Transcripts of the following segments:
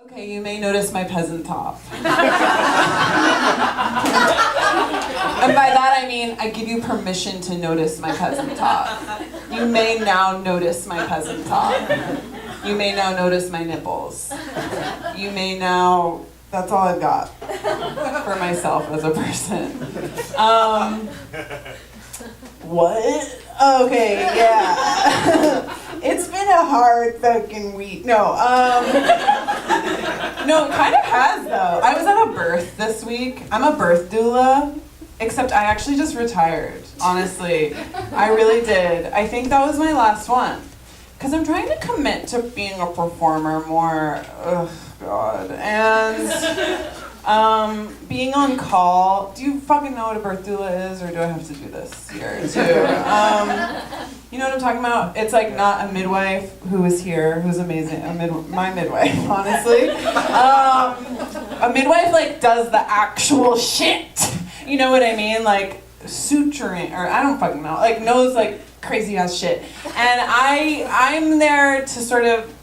Okay, you may notice my peasant top. And by that I mean, I give you permission to notice my peasant top. You may now notice my peasant top. You may now notice my nipples. You may now, that's all I've got for myself as a person. What? Okay, yeah. It's been a hard fucking week. No, it kind of has though. I was at a birth this week. I'm a birth doula, except I actually just retired, honestly. I really did. I think that was my last one. Because I'm trying to commit to being a performer more, oh God, and being on call. Do you fucking know what a birth doula is, or do I have to do this here too? You know what I'm talking about? It's like not a midwife who is here, who's amazing, my midwife, honestly. A midwife like does the actual shit. You know what I mean? Like suturing, or I don't fucking know, like knows like crazy ass shit. And I'm there to sort of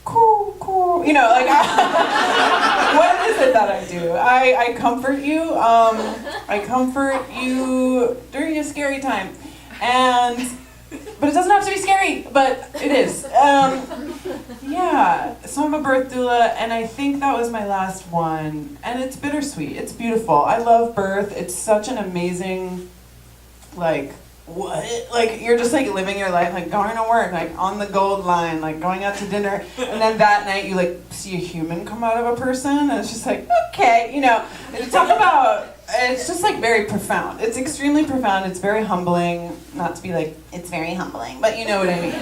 cool, you know, like what is it that I do? I comfort you. I comfort you during a scary time, but it doesn't have to be scary, but it is. Yeah, so I'm a birth doula, and I think that was my last one, and it's bittersweet. It's beautiful. I love birth. It's such an amazing, like, what? Like, you're just, like, living your life, like, going to work, like, on the gold line, like, going out to dinner, and then that night you, like, see a human come out of a person, and it's just like, okay, you know, talk about, it's just, like, very profound. It's extremely profound. It's very humbling. Not to be like, it's very humbling, but you know what I mean.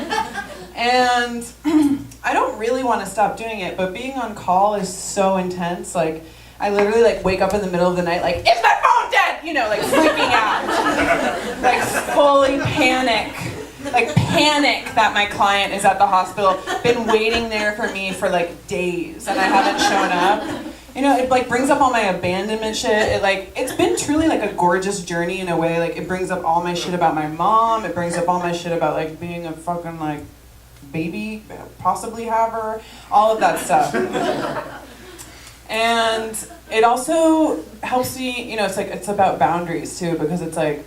And I don't really want to stop doing it, but being on call is so intense. Like, I literally, like, wake up in the middle of the night, like, is my phone dead? You know, like, freaking out. Like, fully panic. Like, panic that my client is at the hospital. Been waiting there for me for, like, days, and I haven't shown up. You know, it, like, brings up all my abandonment shit. It, like, it's been truly, like, a gorgeous journey in a way. Like, it brings up all my shit about my mom. It brings up all my shit about, like, being a fucking, like, baby, possibly have her. All of that stuff. And it also helps me, you know, it's like, it's about boundaries too, because it's like,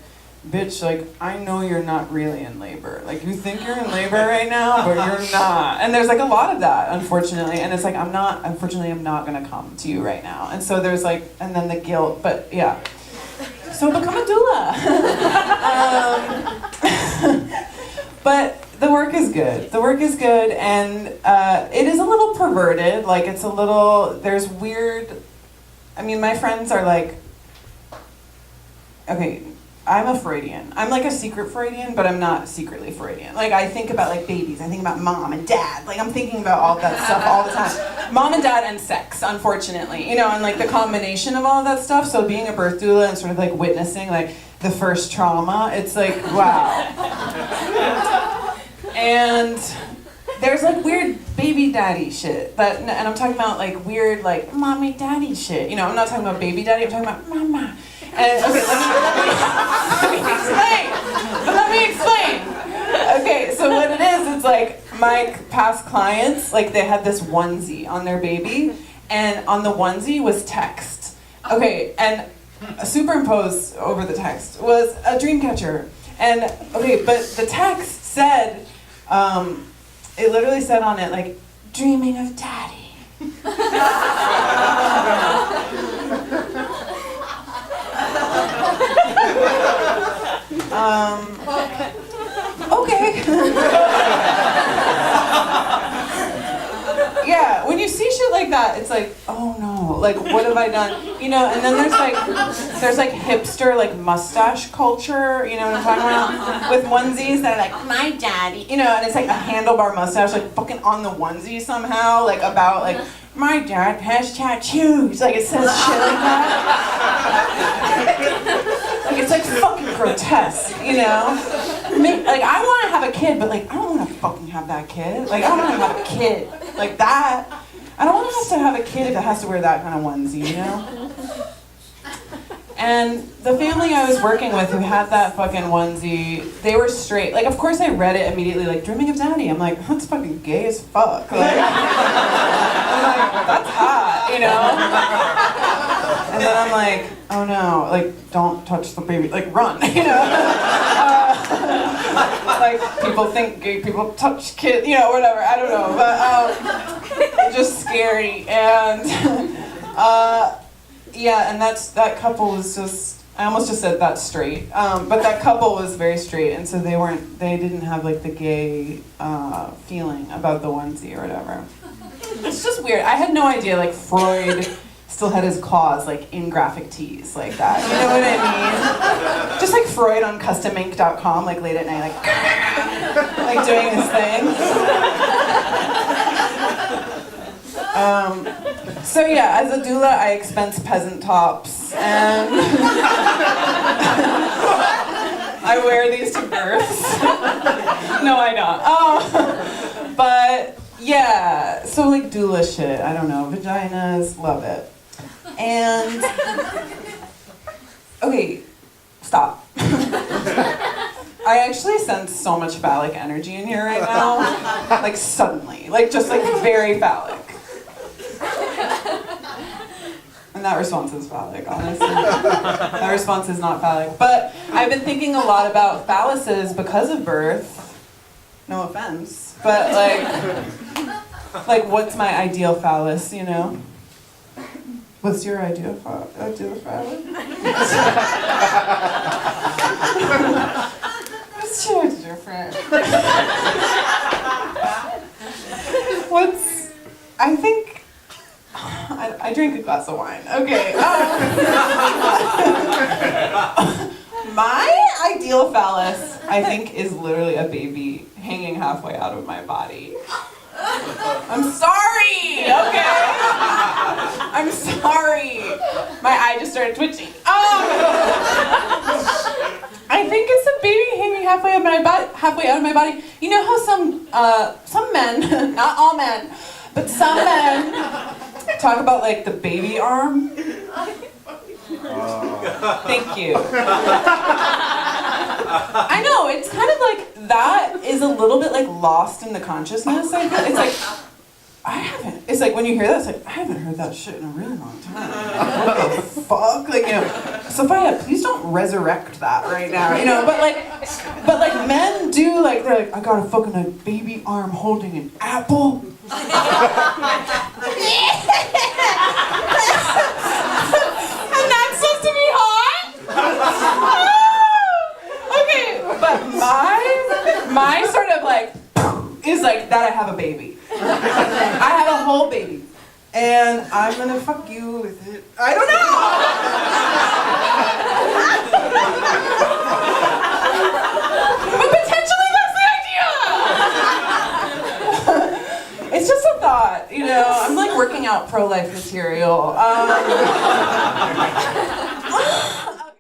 bitch, like, I know you're not really in labor. Like, you think you're in labor right now, but you're not. And there's like a lot of that, unfortunately. And it's like, unfortunately, I'm not gonna come to you right now. And so there's like, and then the guilt, but yeah. So become a doula. But the work is good. The work is good, and it is a little perverted. Like, it's a little, there's weird, I mean, my friends are like, okay, I'm a Freudian. I'm like a secret Freudian, but I'm not secretly Freudian. Like, I think about like babies, I think about mom and dad. Like, I'm thinking about all that stuff all the time. Mom and dad and sex, unfortunately. You know, and like the combination of all of that stuff. So being a birth doula and sort of like witnessing like the first trauma, it's like, wow. And there's like weird baby daddy shit and I'm talking about like weird like mommy daddy shit. You know, I'm not talking about baby daddy, I'm talking about mama. And okay, let me explain. Okay, so what it is, it's like my past clients, like they had this onesie on their baby, and on the onesie was text. Okay, and superimposed over the text was a dream catcher. And okay, but the text said, it literally said on it, like, dreaming of daddy. Okay. Yeah, when you see shit like that, it's like, oh no, like, what have I done? You know, and then there's like hipster, like, mustache culture, you know what I'm talking about? With onesies that are like, my daddy, you know, and it's like a handlebar mustache, like, fucking on the onesie somehow, like, about, like, my dad has tattoos, like, it says shit like that. Like, it's like fucking grotesque, you know? Like, I want to have a kid, but like, I don't want to fucking have that kid. Like, I don't want to have a kid like that. I don't want to have a kid if it has to wear that kind of onesie, you know? And the family I was working with who had that fucking onesie, they were straight. Like, of course I read it immediately, like, dreaming of daddy. I'm like, that's fucking gay as fuck. Like, I'm like, that's And then I'm like, oh no, like, don't touch the baby, like, run, you know? Like, people think gay people touch kids, you know, whatever, I don't know, but, just scary, and, yeah, and that couple was just, I almost just said that's straight, but that couple was very straight, and so they didn't have, like, the gay, feeling about the onesie or whatever. It's just weird. I had no idea, like, Freud still had his claws, like, in graphic tees like that. You know what I mean? Just like Freud on customink.com, like, late at night, like doing his thing. So yeah, as a doula, I expense peasant tops, and I wear these to births. No, I don't. But yeah, so like doula shit, I don't know, vaginas, love it. And, okay, stop. I actually sense so much phallic energy in here right now, like suddenly, like just like very phallic. And that response is phallic, honestly. That response is not phallic. But I've been thinking a lot about phalluses because of birth. No offense, but like what's my ideal phallus, you know? What's your ideal phallus? It's so different. I think, I drink a glass of wine. Okay. My ideal phallus, I think, is literally a baby hanging halfway out of my body. I'm sorry, okay? I'm sorry. My eye just started twitching. I think it's a baby hanging halfway out of my body. You know how some men, not all men, but some men talk about like the baby arm? Thank you. I know, it's kind of like, that is a little bit like lost in the consciousness, I feel. It's like, it's like when you hear that, it's like, I haven't heard that shit in a really long time. What the fuck? Like, you know, Sophia, please don't resurrect that right now, you know, but like men do, like, they're like, I got a fucking a baby arm holding an apple. And that's supposed to be hot? Okay, but my sort of like, is like that I have a baby. I have a whole baby. And I'm gonna fuck you with it. I don't know! But potentially that's the idea! It's just a thought, you know? I'm like working out pro-life material.